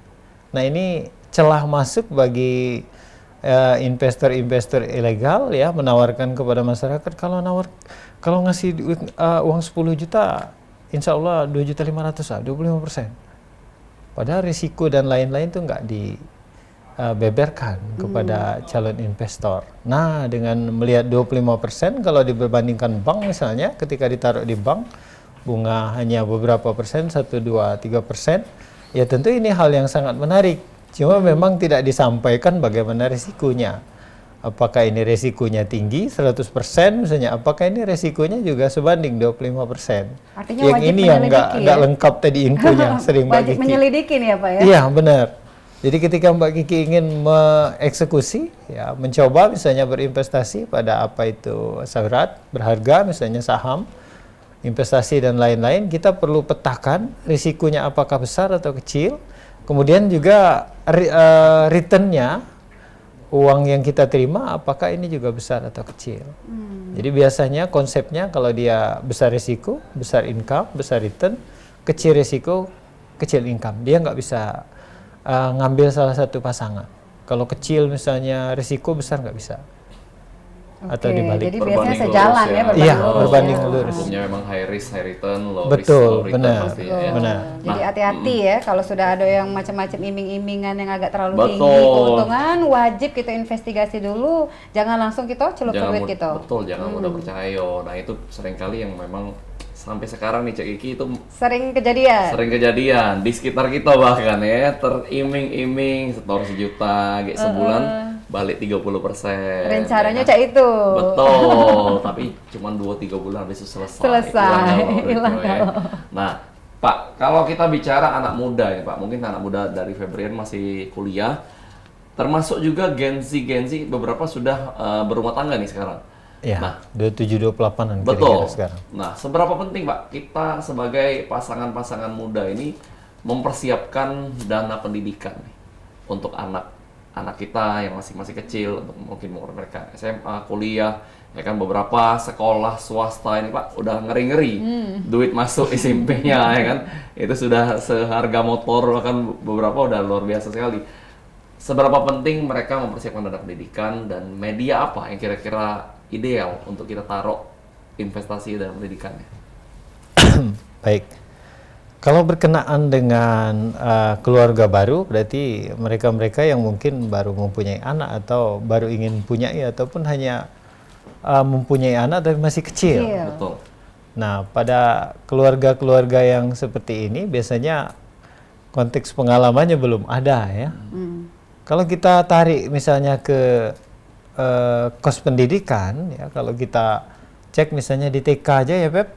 Speaker 3: Nah ini celah masuk bagi investor-investor ilegal ya, menawarkan kepada masyarakat kalau ngasih uang 10 juta insya Allah 2.500.000 25%. Padahal risiko dan lain-lain itu nggak dibeberkan kepada calon investor. Nah dengan melihat 25% kalau diberbandingkan bank misalnya, ketika ditaruh di bank bunga hanya beberapa persen, 1, 2, 3%, ya tentu ini hal yang sangat menarik. Cuma memang tidak disampaikan bagaimana risikonya. Apakah ini risikonya tinggi 100% misalnya, apakah ini risikonya juga sebanding 25%.
Speaker 2: Artinya
Speaker 3: yang
Speaker 2: wajib
Speaker 3: ini yang
Speaker 2: menyelidiki
Speaker 3: nggak lengkap tadi infonya sering Mbak
Speaker 2: wajib
Speaker 3: Kiki.
Speaker 2: menyelidiki nih ya Pak ya?
Speaker 3: Iya benar. Jadi ketika Mbak Kiki ingin mengeksekusi, ya mencoba misalnya berinvestasi pada apa itu aset berharga, misalnya saham, investasi dan lain-lain, kita perlu petakan risikonya apakah besar atau kecil. Kemudian juga return-nya, uang yang kita terima apakah ini juga besar atau kecil. Jadi biasanya konsepnya kalau dia besar risiko, besar income, besar return, kecil risiko, kecil income. Dia nggak bisa ngambil salah satu pasangan. Kalau kecil misalnya risiko, besar nggak bisa. Atau dibalik.
Speaker 2: Jadi biasanya sejalan ya,
Speaker 3: berbanding lurus.
Speaker 1: Hukumnya memang high risk, high return, low risk,
Speaker 3: Betul,
Speaker 1: low return
Speaker 3: benar.
Speaker 1: pastinya ya.
Speaker 3: Benar.
Speaker 2: Jadi hati-hati ya kalau sudah ada yang macam-macam iming-imingan yang agak terlalu tinggi keuntungan, wajib kita investigasi dulu, jangan langsung kita celup duit kita.
Speaker 1: Betul, jangan mudah percaya. Nah itu seringkali yang memang sampai sekarang nih Cek Kiki itu
Speaker 2: sering kejadian
Speaker 1: di sekitar kita bahkan ya, teriming-iming setor 1 juta kayak sebulan balik 30%.
Speaker 2: Rencananya Cak itu.
Speaker 1: Betul, tapi cuma 2-3 bulan habis itu selesai. Hilang kalau. Nah, Pak, kalau kita bicara anak muda ya Pak, mungkin anak muda dari Febrian masih kuliah, termasuk juga Gen Z beberapa sudah berumah tangga nih sekarang.
Speaker 3: Ya,
Speaker 1: nah,
Speaker 3: 27-28an
Speaker 1: betul.
Speaker 3: Kira-kira sekarang.
Speaker 1: Nah, seberapa penting Pak kita sebagai pasangan-pasangan muda ini mempersiapkan dana pendidikan nih untuk anak kita yang masih kecil, untuk mungkin mereka SMA, kuliah, ya kan beberapa sekolah swasta ini Pak udah ngeri-ngeri duit masuk SMP-nya ya kan itu sudah seharga motor, bahkan beberapa udah luar biasa sekali. Seberapa penting mereka mempersiapkan dana pendidikan, dan media apa yang kira-kira ideal untuk kita taruh investasi dalam pendidikannya?
Speaker 3: Baik, kalau berkenaan dengan keluarga baru, berarti mereka-mereka yang mungkin baru mempunyai anak atau baru ingin punyai ataupun hanya mempunyai anak tapi masih kecil.
Speaker 1: Betul.
Speaker 3: Nah, pada keluarga-keluarga yang seperti ini biasanya konteks pengalamannya belum ada ya. Kalau kita tarik misalnya ke kos pendidikan, ya kalau kita cek misalnya di TK aja ya Pep,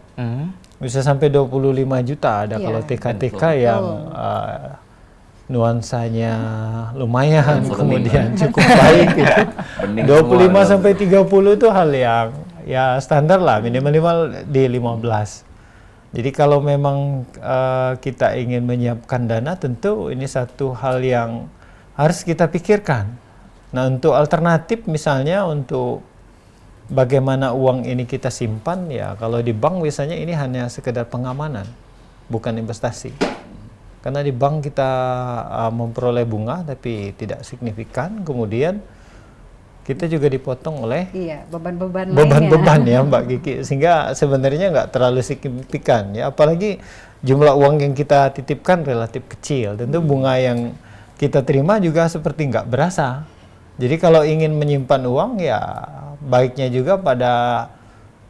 Speaker 3: bisa sampai 25 juta ada kalau TK-TK yang nuansanya lumayan, kemudian cukup baik gitu. 25 sampai 30 itu hal yang ya standar lah, minimal di 15. Jadi kalau memang kita ingin menyiapkan dana, tentu ini satu hal yang harus kita pikirkan. Nah, untuk alternatif misalnya untuk bagaimana uang ini kita simpan, ya kalau di bank biasanya ini hanya sekedar pengamanan, bukan investasi. Karena di bank kita memperoleh bunga tapi tidak signifikan, kemudian kita juga dipotong oleh beban-beban ya Mbak Kiki, sehingga sebenarnya nggak terlalu signifikan ya, apalagi jumlah uang yang kita titipkan relatif kecil, tentu bunga yang kita terima juga seperti nggak berasa. Jadi kalau ingin menyimpan uang, ya baiknya juga pada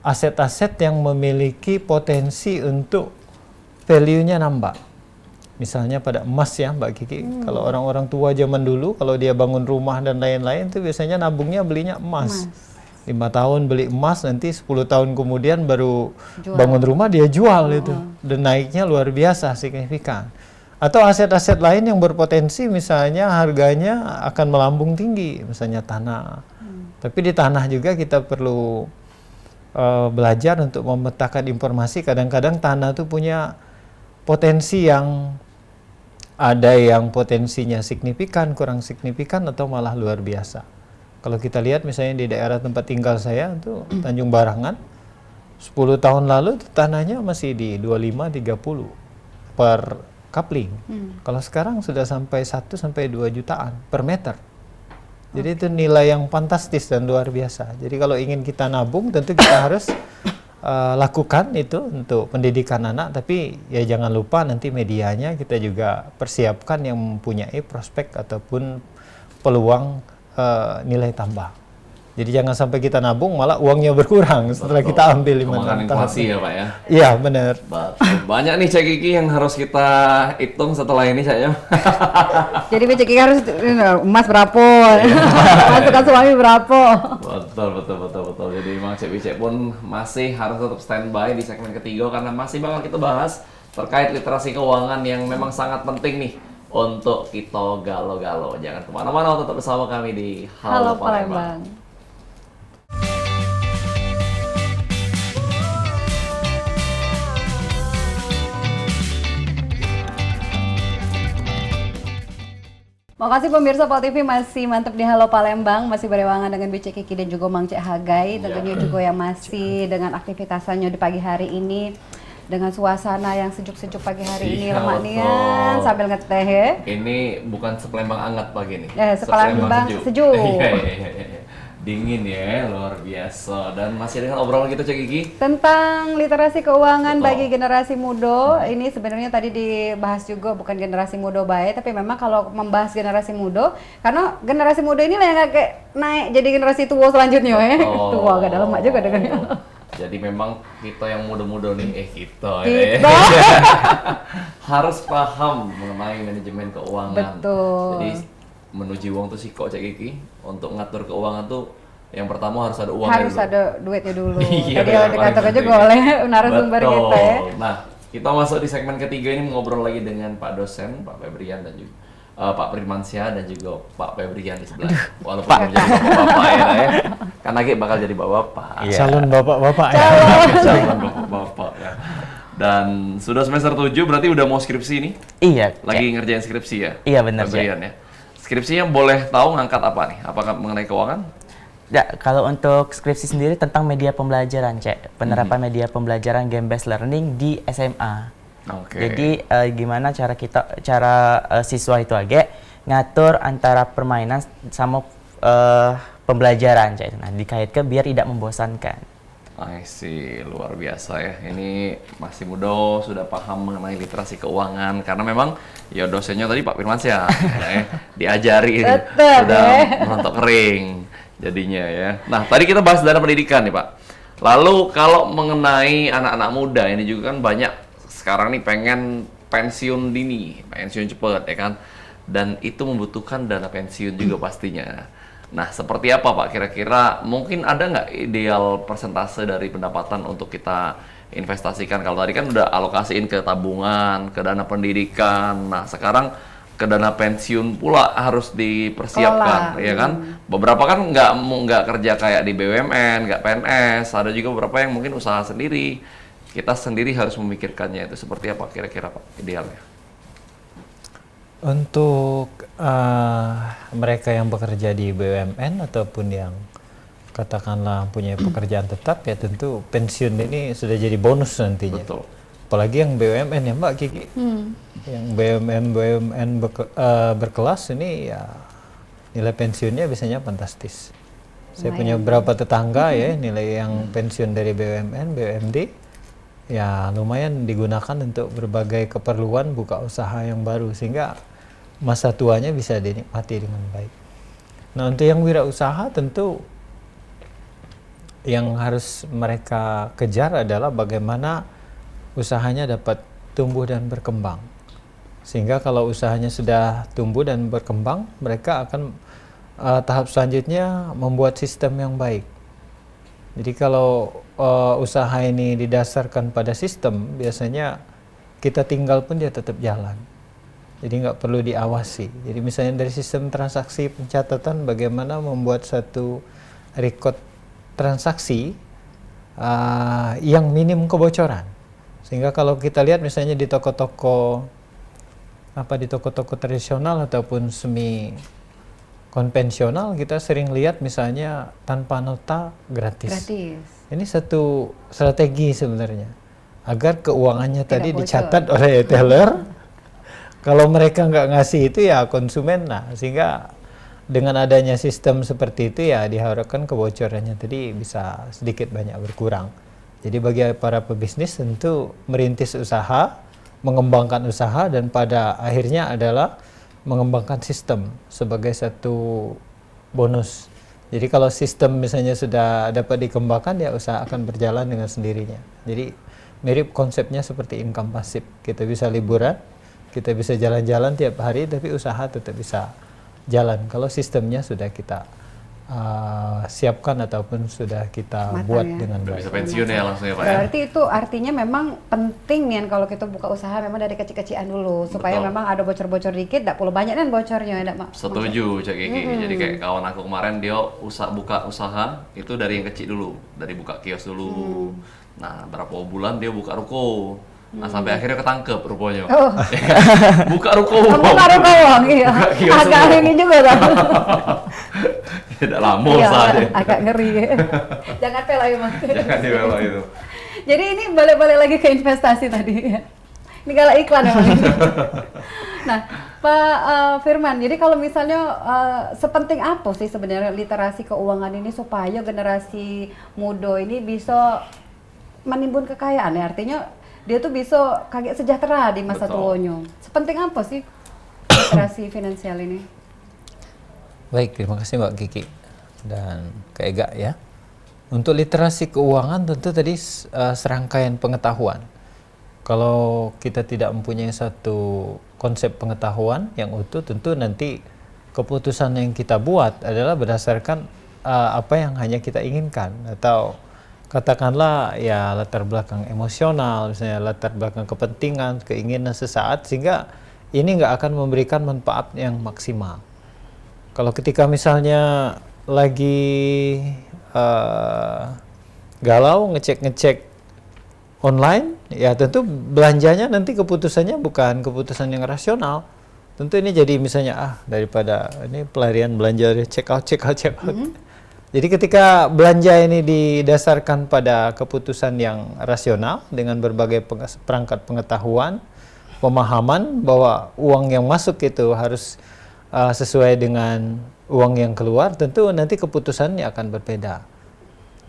Speaker 3: aset-aset yang memiliki potensi untuk value-nya nambah. Misalnya pada emas ya Mbak Kiki, kalau orang-orang tua zaman dulu, kalau dia bangun rumah dan lain-lain itu biasanya nabungnya belinya emas. 5 tahun beli emas, nanti 10 tahun kemudian baru bangun rumah dia jual itu. Dan naiknya luar biasa, signifikan. Atau aset-aset lain yang berpotensi misalnya harganya akan melambung tinggi, misalnya tanah. Tapi di tanah juga kita perlu belajar untuk memetakan informasi. Kadang-kadang tanah itu punya potensi yang ada yang potensinya signifikan, kurang signifikan, atau malah luar biasa. Kalau kita lihat misalnya di daerah tempat tinggal saya itu Tanjung Barangan, 10 tahun lalu tanahnya masih di 25-30 per kapling. Kalau sekarang sudah sampai 1-2 jutaan per meter. Jadi itu nilai yang fantastis dan luar biasa. Jadi kalau ingin kita nabung, tentu kita harus lakukan itu untuk pendidikan anak, tapi ya jangan lupa nanti medianya kita juga persiapkan yang mempunyai prospek ataupun peluang nilai tambah. Jadi jangan sampai kita nabung malah uangnya berkurang setelah kita ambil 5 tahun.
Speaker 1: Inflasi ya Pak ya?
Speaker 3: Iya benar.
Speaker 1: Banyak nih Cek Kiki yang harus kita hitung setelah ini saya.
Speaker 2: Jadi Cek Kiki harus emas berapa, masukan suami berapa.
Speaker 1: Betul. Jadi Mang Cek Bicek pun masih harus tetap standby di segmen ketiga karena masih bakal kita bahas terkait literasi keuangan yang memang sangat penting nih untuk kita galau-galau. Jangan kemana-mana, tetap bersama kami di Halo Palembang.
Speaker 2: Makasih pemirsa Pal TV, masih mantap di Halo Palembang, masih berewangan dengan Bicek Kiki dan juga Mang Cek Hagai, tentunya juga yang masih dengan aktivitasnya di pagi hari ini, dengan suasana yang sejuk-sejuk pagi hari ini, lemak nian sambil ngeteh ya.
Speaker 1: Ini bukan sepelembang hangat pagi nih.
Speaker 2: Sepelembang sejuk.
Speaker 1: Dingin ya, luar biasa. Dan masih dengan obrolan kita Cek Kiki
Speaker 2: tentang literasi keuangan bagi generasi muda. Ini sebenarnya tadi dibahas juga bukan generasi muda baik, tapi memang kalau membahas generasi muda, karena generasi muda inilah yang kayak naik jadi generasi tua selanjutnya ya. Tua gak ada lemak juga dengannya.
Speaker 1: Jadi memang kita yang muda-muda nih, kita. harus paham mengenai manajemen keuangan.
Speaker 2: Betul.
Speaker 1: Jadi menuju uang tuh sih kok Cek Kiki, untuk ngatur keuangan tuh yang pertama harus ada uang
Speaker 2: harus
Speaker 1: dulu.
Speaker 2: ada duitnya dulu.
Speaker 1: Iya,
Speaker 2: jadi dikatakan juga oleh narasumber kita ya.
Speaker 1: Nah, kita masuk di segmen ketiga ini ngobrol lagi dengan Pak dosen, Pak Febrian dan juga Pak Primansyah dan juga Pak Febrian di sebelah. Walaupun belum jadi bapak-bapak ya. Karena lagi bakal jadi bapak-bapak.
Speaker 3: Calon bapak-bapak ya.
Speaker 1: Calon bapak-bapak ya. Dan sudah semester 7 berarti udah mau skripsi nih?
Speaker 4: Iya,
Speaker 1: Lagi ngerjain skripsi ya?
Speaker 4: Iya, benar,
Speaker 1: Febrian ya. Skripsinya boleh tahu ngangkat apa nih? Apakah mengenai keuangan?
Speaker 4: Ya, kalau untuk skripsi sendiri tentang media pembelajaran, Cek. Penerapan media pembelajaran game based learning di SMA.
Speaker 1: Oke.
Speaker 4: Jadi gimana cara siswa itu ngatur antara permainan sama pembelajaran, Cek. Nah, dikaitkan biar tidak membosankan.
Speaker 1: I see, luar biasa ya. Ini masih muda, sudah paham mengenai literasi keuangan. Karena memang ya dosennya tadi Pak Firmansyah ya, diajari sudah merontok kering jadinya ya. Nah, tadi kita bahas dana pendidikan nih Pak. Lalu kalau mengenai anak-anak muda ini juga kan banyak sekarang nih pengen pensiun dini, pensiun cepat ya kan. Dan itu membutuhkan dana pensiun juga pastinya. Nah, seperti apa Pak kira-kira? Mungkin ada nggak ideal persentase dari pendapatan untuk kita investasikan? Kalau tadi kan udah alokasiin ke tabungan, ke dana pendidikan. Nah, sekarang ke dana pensiun pula harus dipersiapkan, ya kan? Beberapa kan nggak kerja kayak di BUMN, nggak PNS. Ada juga beberapa yang mungkin usaha sendiri. Kita sendiri harus memikirkannya itu seperti apa kira-kira Pak idealnya?
Speaker 3: Untuk mereka yang bekerja di BUMN ataupun yang katakanlah punya pekerjaan tetap, ya tentu pensiun ini sudah jadi bonus nantinya.
Speaker 1: Betul.
Speaker 3: Apalagi yang BUMN ya Mbak Kiki. Yang BUMN berkelas ini ya nilai pensiunnya biasanya fantastis. Saya punya beberapa tetangga ya nilai yang pensiun dari BUMN, BUMD ya lumayan digunakan untuk berbagai keperluan buka usaha yang baru sehingga masa tuanya bisa dinikmati dengan baik. Nah, untuk yang wirausaha tentu yang harus mereka kejar adalah bagaimana usahanya dapat tumbuh dan berkembang. Sehingga kalau usahanya sudah tumbuh dan berkembang, mereka akan tahap selanjutnya membuat sistem yang baik. Jadi kalau usaha ini didasarkan pada sistem, biasanya kita tinggal pun dia tetap jalan. Jadi nggak perlu diawasi. Jadi misalnya dari sistem transaksi pencatatan, bagaimana membuat satu record transaksi yang minim kebocoran. Sehingga kalau kita lihat misalnya di toko-toko tradisional ataupun semi konvensional, kita sering lihat misalnya tanpa nota gratis. Ini satu strategi sebenarnya agar keuangannya
Speaker 2: tidak
Speaker 3: tadi
Speaker 2: bocor.
Speaker 3: dicatat oleh teller. Kalau mereka nggak ngasih itu ya konsumen. Nah, sehingga dengan adanya sistem seperti itu ya diharapkan kebocorannya tadi bisa sedikit banyak berkurang. Jadi bagi para pebisnis tentu merintis usaha, mengembangkan usaha, dan pada akhirnya adalah mengembangkan sistem sebagai satu bonus. Jadi kalau sistem misalnya sudah dapat dikembangkan, ya usaha akan berjalan dengan sendirinya. Jadi mirip konsepnya seperti income pasif. Kita bisa liburan, kita bisa jalan-jalan tiap hari, tapi usaha tetap bisa jalan kalau sistemnya sudah kita siapkan ataupun sudah kita
Speaker 2: Matang
Speaker 3: buat
Speaker 2: ya.
Speaker 3: dengan
Speaker 1: Udah
Speaker 3: baik.
Speaker 1: bisa pensiun ya langsung ya Pak ya?
Speaker 2: Berarti itu artinya memang penting nih kalau kita buka usaha memang dari kecil-kecilan dulu supaya
Speaker 1: Betul.
Speaker 2: memang ada bocor-bocor dikit, tidak perlu banyak kan bocornya, ada Mak.
Speaker 1: Setuju Cak Kiki. Jadi kayak kawan aku kemarin dia buka usaha itu dari yang kecil dulu, dari buka kios dulu. Nah, berapa bulan dia buka ruko. Nah, sampai akhirnya ketangkep rupanya.
Speaker 2: Oh.
Speaker 1: Buka ruko.
Speaker 2: Kamu taruh bawang, iya.
Speaker 1: Buka kios
Speaker 2: Agak
Speaker 1: dulu.
Speaker 2: ini juga kan.
Speaker 1: Tidak lama
Speaker 2: Iya,
Speaker 1: saja.
Speaker 2: agak ngeri. Jangan pel ayo Mas.
Speaker 1: Jangan dibela itu.
Speaker 2: Jadi ini balik-balik lagi ke investasi tadi ya. Ini kalau iklan memang. Nah, Pak Firman, jadi kalau misalnya sepenting apa sih sebenarnya literasi keuangan ini supaya generasi muda ini bisa menimbun kekayaan ya? Artinya dia tuh bisa kaget sejahtera di masa
Speaker 1: Betul.
Speaker 2: tuanya. Sepenting apa sih literasi finansial ini?
Speaker 3: Baik, terima kasih Mbak Kiki dan Kak Ega ya. Untuk literasi keuangan tentu tadi serangkaian pengetahuan. Kalau kita tidak mempunyai satu konsep pengetahuan yang utuh, tentu nanti keputusan yang kita buat adalah berdasarkan apa yang hanya kita inginkan, atau katakanlah ya latar belakang emosional, misalnya latar belakang kepentingan, keinginan sesaat, sehingga ini nggak akan memberikan manfaat yang maksimal. Kalau ketika misalnya lagi galau ngecek online, ya tentu belanjanya nanti keputusannya bukan keputusan yang rasional. Tentu ini jadi misalnya daripada ini pelarian belanja check out. Jadi ketika belanja ini didasarkan pada keputusan yang rasional dengan berbagai perangkat pengetahuan, pemahaman bahwa uang yang masuk itu harus sesuai dengan uang yang keluar, tentu nanti keputusannya akan berbeda.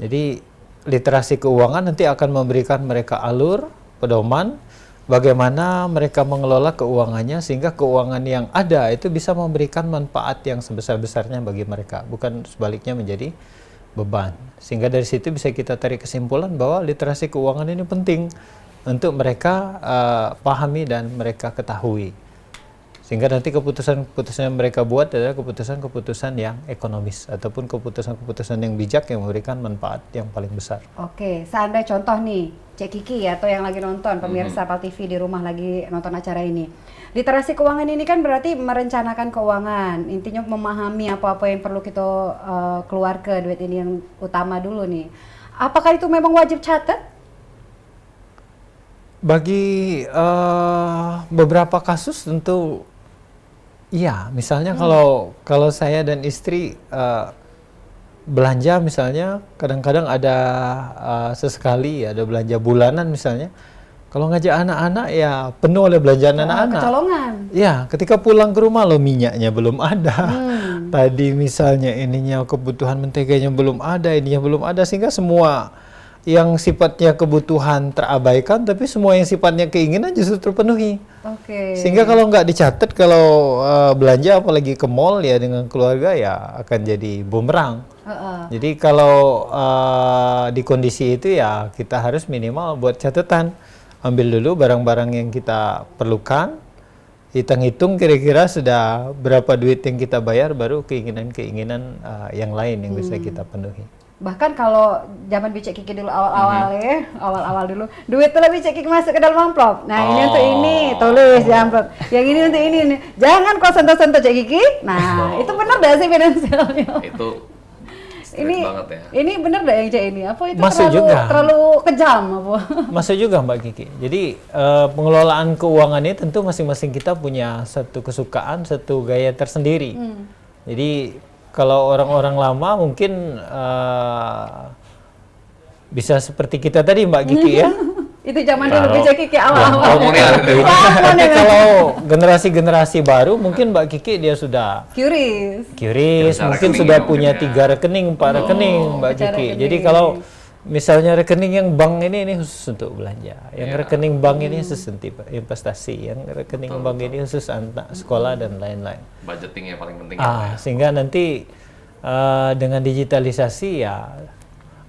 Speaker 3: Jadi literasi keuangan nanti akan memberikan mereka alur, pedoman, bagaimana mereka mengelola keuangannya sehingga keuangan yang ada itu bisa memberikan manfaat yang sebesar-besarnya bagi mereka, bukan sebaliknya menjadi beban. Sehingga dari situ bisa kita tarik kesimpulan bahwa literasi keuangan ini penting untuk mereka pahami dan mereka ketahui. Sehingga nanti keputusan-keputusan yang mereka buat adalah keputusan-keputusan yang ekonomis ataupun keputusan-keputusan yang bijak yang memberikan manfaat yang paling besar.
Speaker 2: Oke, seandainya contoh nih, Cek Kiki atau yang lagi nonton, pemirsa PAL TV di rumah lagi nonton acara ini. Literasi keuangan ini kan berarti merencanakan keuangan, intinya memahami apa-apa yang perlu kita keluar ke duit ini yang utama dulu nih. Apakah itu memang wajib catat?
Speaker 3: Bagi beberapa kasus tentu iya, misalnya kalau saya dan istri belanja misalnya kadang-kadang ada sesekali ada belanja bulanan misalnya. Kalau ngajak anak-anak ya penuh oleh belanjaan anak-anak.
Speaker 2: Kecolongan.
Speaker 3: Ya, ketika pulang ke rumah loh minyaknya belum ada. Tadi misalnya ininya kebutuhan menteganya belum ada, ininya belum ada sehingga semua yang sifatnya kebutuhan terabaikan, tapi semua yang sifatnya keinginan justru terpenuhi. Sehingga kalau nggak dicatat, kalau belanja apalagi ke mall ya dengan keluarga ya akan jadi bumerang. Jadi kalau di kondisi itu ya kita harus minimal buat catatan, ambil dulu barang-barang yang kita perlukan, hitung-hitung kira-kira sudah berapa duit yang kita bayar, baru keinginan-keinginan yang lain yang bisa kita penuhi.
Speaker 2: Bahkan kalau zaman Bicek Kiki dulu awal-awal dulu, duit tuh lebih Bicek Kiki masuk ke dalam amplop. Nah ini untuk ini, tulis di amplop. Yang ini untuk ini. Jangan kau sentuh-sentuh Cek Kiki. Nah itu benar dah sih finansialnya.
Speaker 1: Itu
Speaker 2: ini
Speaker 1: banget ya.
Speaker 2: Ini benar dah yang Cek ini. Apa itu
Speaker 3: Masuk
Speaker 2: terlalu kejam apa?
Speaker 3: Masuk juga Mbak Kiki. Jadi pengelolaan keuangan ini tentu masing-masing kita punya satu kesukaan, satu gaya tersendiri. Jadi kalau orang-orang lama mungkin bisa seperti kita tadi Mbak Kiki ya.
Speaker 2: Itu zaman dulu Bicek Kiki awal-awal.
Speaker 3: Tapi kalau generasi-generasi baru mungkin Mbak Kiki dia sudah curious, mungkin sudah punya 3 rekening, 4 rekening Mbak Kiki. Jadi kalau misalnya rekening yang bank ini khusus untuk belanja, yang rekening bank ini khusus untuk investasi, yang rekening bank ini khusus anak sekolah dan lain-lain.
Speaker 1: Budgeting yang paling penting.
Speaker 3: Sehingga nanti dengan digitalisasi ya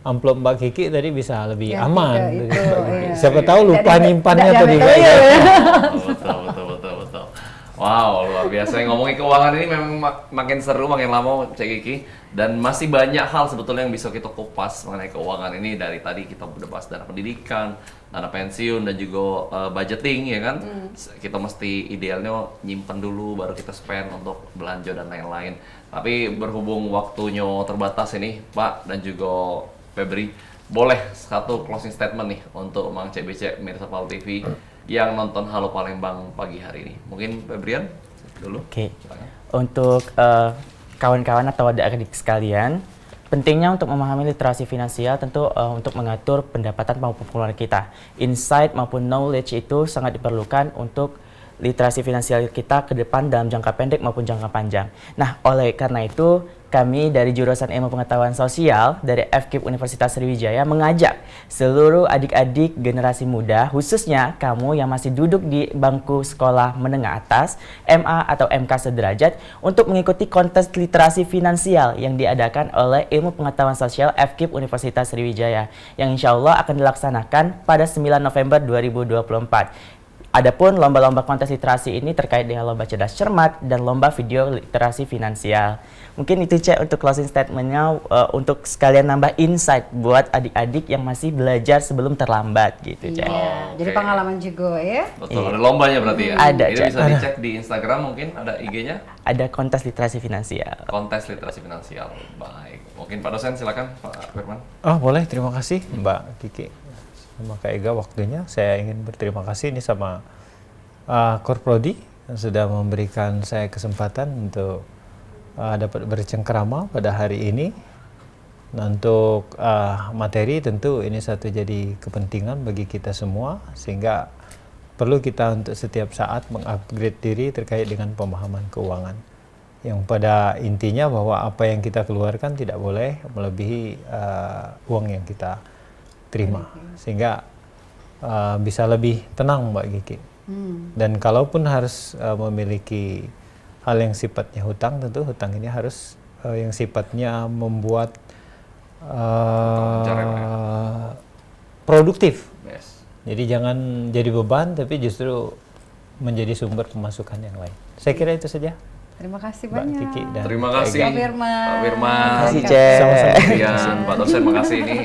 Speaker 3: amplop Mbak Kiki tadi bisa lebih aman. Siapa tahu lupa nyimpannya tuh di
Speaker 1: Betul. Wow, luar biasa. Ngomongin keuangan ini memang makin seru, makin lama Cek Kiki. Dan masih banyak hal sebetulnya yang bisa kita kupas mengenai keuangan ini. Dari tadi kita udah bahas dana pendidikan, dana pensiun, dan juga budgeting ya kan. Kita mesti idealnya nyimpen dulu baru kita spend untuk belanja dan lain-lain. Tapi berhubung waktunya terbatas ini Pak dan juga Febri, boleh satu closing statement nih untuk Mang CBC Mirsa PAL TV yang nonton Halo Palembang pagi hari ini. Mungkin Febrian dulu.
Speaker 4: Oke. Untuk kawan-kawan atau adik-adik sekalian, pentingnya untuk memahami literasi finansial tentu untuk mengatur pendapatan maupun pengeluaran kita. Insight maupun knowledge itu sangat diperlukan untuk literasi finansial kita ke depan dalam jangka pendek maupun jangka panjang. Nah, oleh karena itu, kami dari jurusan Ilmu Pengetahuan Sosial dari FKIP Universitas Sriwijaya mengajak seluruh adik-adik generasi muda, khususnya kamu yang masih duduk di bangku sekolah menengah atas, MA atau MK sederajat, untuk mengikuti kontes literasi finansial yang diadakan oleh Ilmu Pengetahuan Sosial FKIP Universitas Sriwijaya, yang insya Allah akan dilaksanakan pada 9 November 2024. Adapun lomba-lomba kontes literasi ini terkait dengan lomba cerdas cermat dan lomba video literasi finansial. Mungkin itu Cek untuk closing statementnya, untuk sekalian nambah insight buat adik-adik yang masih belajar sebelum terlambat gitu Cek.
Speaker 2: Jadi pengalaman juga ya.
Speaker 1: Betul, ada lombanya berarti ya.
Speaker 4: Ada,
Speaker 1: Ini
Speaker 4: Cek.
Speaker 1: bisa dicek di Instagram, mungkin ada IG-nya.
Speaker 4: Ada kontes literasi finansial.
Speaker 1: Kontes literasi finansial. Baik. Mungkin Pak dosen silakan Pak Firman.
Speaker 3: Boleh, terima kasih Mbak Kiki. sama Kak Ega waktunya. Saya ingin berterima kasih ini sama Korprodi yang sudah memberikan saya kesempatan untuk dapat bercengkerama pada hari ini. Nah, untuk materi tentu ini satu jadi kepentingan bagi kita semua, sehingga perlu kita untuk setiap saat mengupgrade diri terkait dengan pemahaman keuangan. Yang pada intinya bahwa apa yang kita keluarkan tidak boleh melebihi uang yang kita terima, sehingga bisa lebih tenang Mbak Kiki. Dan kalaupun harus memiliki hal yang sifatnya hutang, tentu hutang ini harus yang sifatnya membuat produktif.
Speaker 1: Yes.
Speaker 3: Jadi jangan jadi beban, tapi justru menjadi sumber pemasukan yang lain. Saya kira itu saja.
Speaker 2: Terima kasih
Speaker 3: Mbak
Speaker 2: banyak.
Speaker 3: Kiki dan
Speaker 1: Terima
Speaker 3: Kak
Speaker 1: kasih
Speaker 3: Ega.
Speaker 2: Pak Firman.
Speaker 1: Pak Firman.
Speaker 4: Terima kasih,
Speaker 2: Kak-
Speaker 4: Cek.
Speaker 3: Sama-sama.
Speaker 1: Kemudian Pak dosen, makasih. Ini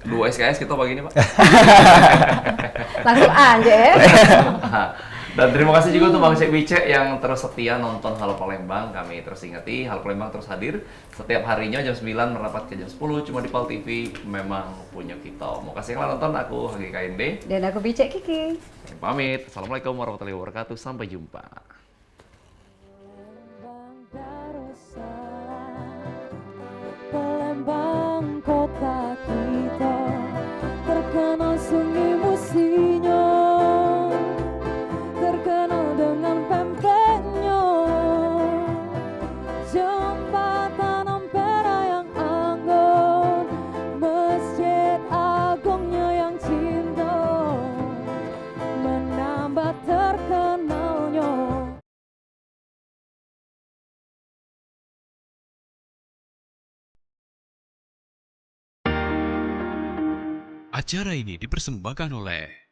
Speaker 1: 2 SKS kita pagi ini, Pak.
Speaker 2: Langsung aja ya.
Speaker 1: Dan terima kasih juga untuk Bang Cek Bicek yang terus setia nonton Halo Palembang. Kami terus ingati, Halo Palembang terus hadir setiap harinya jam 9 merapat ke jam 10 cuma di Pal TV, memang punya kita. Mau kasih yang nonton, aku Hagi KND.
Speaker 2: Dan aku Bicek Kiki.
Speaker 1: Saya pamit. Assalamualaikum warahmatullahi wabarakatuh. Sampai jumpa.
Speaker 5: Palembang kota kita terkenal sunyi musinya, terkenal dengan pempeknya, jembatan Ampera yang anggun, masjid agungnya yang cinta, menambah terkenalnya.
Speaker 6: Acara ini dipersembahkan oleh